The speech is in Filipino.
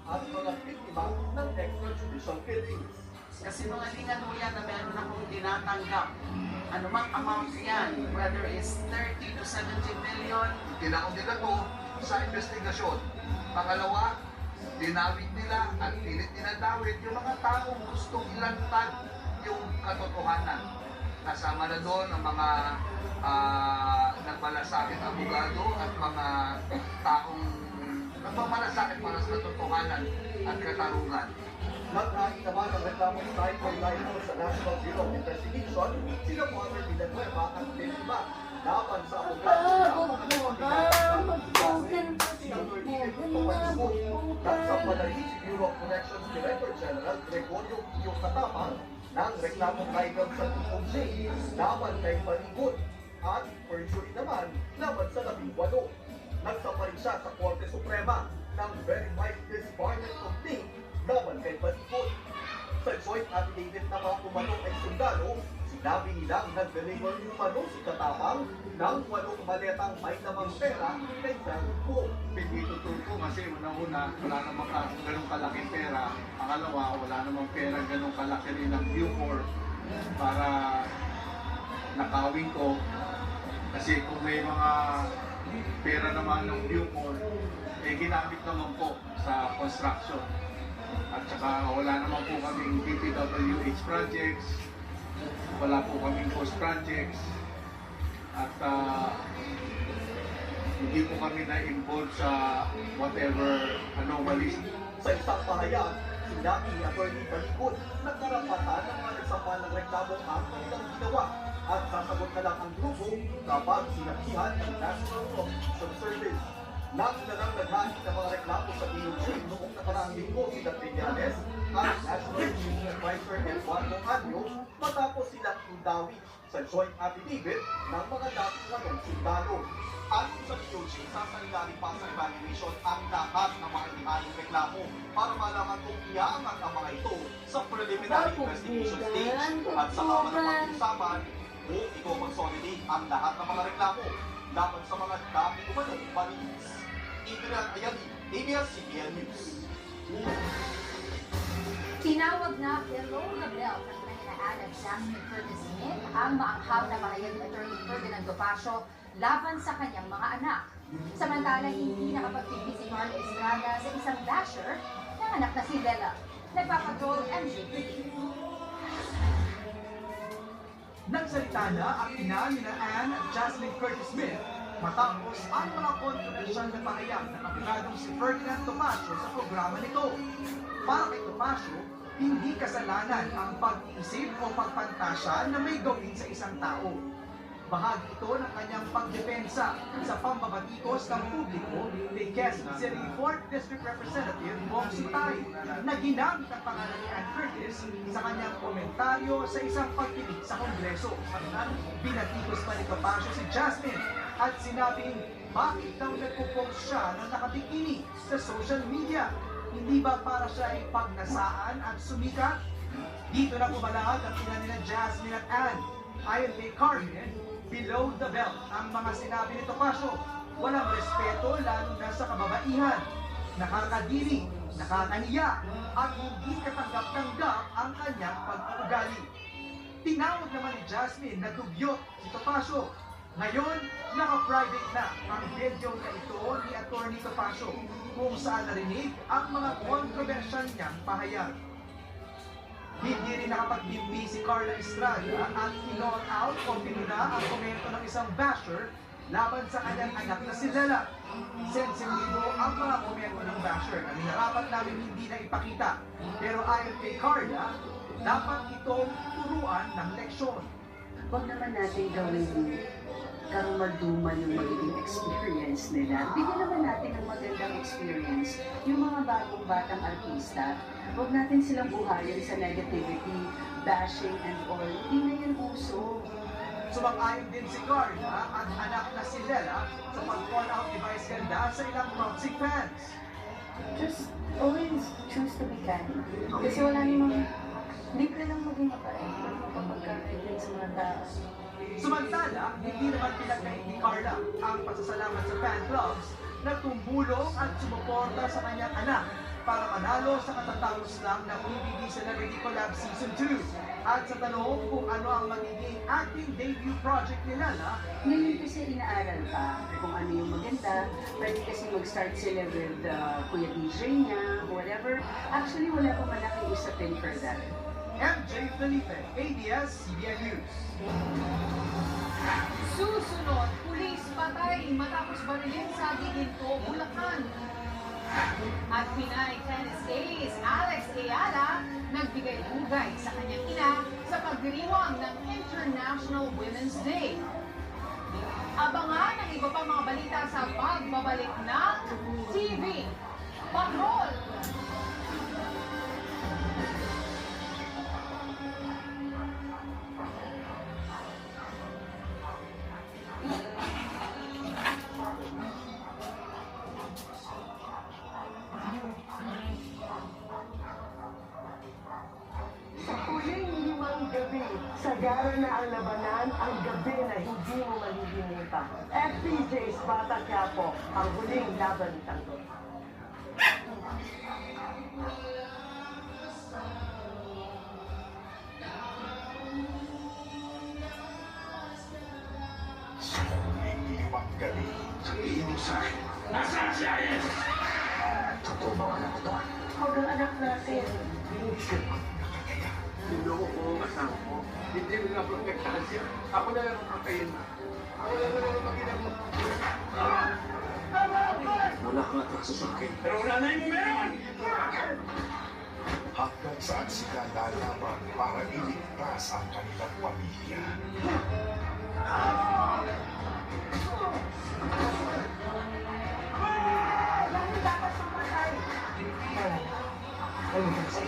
at mga biktima ng extrajudicial killings. Kasi mga linganuyan na meron akong tinatanggap, anumang amount yan, whether it's 30 to 70 million. Tinakot nila to sa investigasyon. Pangalawa, dinawit nila at pilit dinadawit yung mga taong gustong ilantad yung katotohanan. Kasama na doon ang mga nagmalasakit abogado at mga taong nagmamalasakit para sa katotohanan at katarungan. Naghain naman ang reklamo sa cyber libel sa National Bureau of Investigation, sila Juan Villanueva at Lima, laban sa abogado nagsampalagi si Bureau of Corrections Director General Gregorio Pio Katapang ng reklamong libel sa DOJ laban kay Panigot at perjury naman laban sa 18. Nagsampa rin siya sa Korte Suprema ng verified disbarment complaint laban kay Panigot. Sa joint affidavit ng mga kumanong ay sundalo, sinabi nilang nag-deliver umano si Katapang ng 8 maletang may lamang pera kay Franco. Pinitutur ko kasi una-una, wala namang ganong kalaking pera. Pangalawa, wala namang pera ganong kalaki rin ng Bucor para nakawin ko. Kasi kung may mga pera naman ng Bucor, ginamit naman po sa construction. At saka wala naman po kaming DPWH projects, wala po kaming post projects, at hindi po kami na-involve sa whatever anomalies. Sa isang pahayag, sinabi ni Atty. Panigot na karapatan ng mga nagsampa ng reklamo ang kanilang ginawa at sasagot na lang ang grupo kapag sinabihan ng National Prosecution Service. Nakilalang naghain ng mga reklamo sa DOJ noong nakaraang linggo si Trillanes at National Security Advisor Eduardo Anyo matapos silang indawi sa joint affidavit ng mga dating natong sundalo. Ayon sa DOJ, sasalila rin pa sa evaluation ang lahat ng mga inihaling reklamo para malaman kung iaangat ang mga ito sa preliminary investigation stage at sa kama ng pag-usapan o i-consolidate ang lahat ng mga reklamo laban sa mga dami umanong malinis. Adrian Ayali, ABS-CBN News. Tinawag na below the belt ng kanina at Jasmine Curtis Smith ang maanghaw na pahayag ni Atty. Ferdinand Topacio laban sa kanyang mga anak. Samantala, hindi nakapagpigil si Carla Estrada sa isang basher ng anak na si Lela. Nagpapatrol MJ Critic. Nagsalita na ang ina ni Anne at Jasmine Curtis Smith matapos ang mga kontrobersyal na pahayag ng abogadong si Ferdinand Topacio sa programa nito. Para kay Topacio, hindi kasalanan ang pag-iisip o pagpantasya na may gawin sa isang tao. Bahagi ito ng kanyang pagdepensa sa pambabatikos ng publiko kay Quezon City 4th District Representative Bong Sutay na ginamit ang pangalan ni Ann Curtis sa kanyang komentaryo sa isang pagdinig sa Kongreso. Binatikos pa ni Topacio si Jasmine at sinabing bakit daw nagpo-post siya ng nakabikini sa social media. Hindi ba para siya ay pagnasaan at sumikat? Dito na pumalahag ang ina nila Jasmine at Ann. Ayon kay Carmen, below the belt ang mga sinabi ni Topacio. Walang respeto lalo na sa kababaihan. Nakakadiri, nakakahiya, at hindi katanggap-tanggap ang kanyang pag-uugali. Tinawag naman ni Jasmine na dugyot si Topacio. Ngayon, naka-private na ang video na ito ni Atty. Topacio kung saan narinig ang mga kontrobersyal niyang pahayag. Hindi rin nakapagdimpi si Carla Estrada at kinall out o pinuna ang komento ng isang basher laban sa kanyang anak na si Lela. Sensitibo ang mga komento ng basher na minarapat namin hindi na ipakita. Pero ayon kay Carla, dapat itong turuan ng leksyon. Huwag naman natin gawin karumalduman yung magiging experience nila. Bigyan naman natin ng magandang experience yung mga bagong batang artista. Huwag natin silang buhayin sa negativity, bashing, and all. Hindi na yan uso. Sumang-ayon din si Carla at anak na si Lela sa pag-call out ni Vice Ganda sa ilang toxic fans. Just always choose to be kind. Kasi wala namang libre lang maging aparente kapag kailangan sa mga tao. Samantala, hindi naman pinagkait ni Carla ang pasasalamat sa fan clubs na tumulong at sumuporta sa kanyang anak para manalo sa katatapos lang ng PBB Celebrity Collab Season 2. At sa tanong kung ano ang magiging acting debut project nila na Ngayon kasi inaaral pa kung ano yung maganda. Pwede kasi mag-start sila with Kuya DJ niya, whatever. Actually, wala pang malaking usapin for that. MJ Felipe, ABS-CBN News. Susunod, pulis patay matapos barilin sa Giginto, Bulacan. At Pinay tennis ace Alex Ayala nagbigay hugay sa kanyang ina sa pagdiriwang ng International Women's Day. Abangan ang iba pang mga balita sa pagbabalik ng TV Patrol! Sa huling limang gabi, sagara na ang labanan, ang gabi na hindi mo malilimutan. FPJ's Bata Quiapo, ang huling laban ni Tanggol. Sa huling limang gabi, sabihin mo sa akin, nasaan si Ayes? Totoo ba anak ko? Huwag ang anak natin. Niloko ko ang asawa ko. Hindi mo na protektahan siya. Ako na lang ang patayin mo. Ako na lang ang mag-inang mo. Wala kang atrasusakit. Pero wala na yung meron! Hanggang saan sila lalaban para iligtas ang kanilang pamilya. Bakit dapat pumatay? Ano ba sa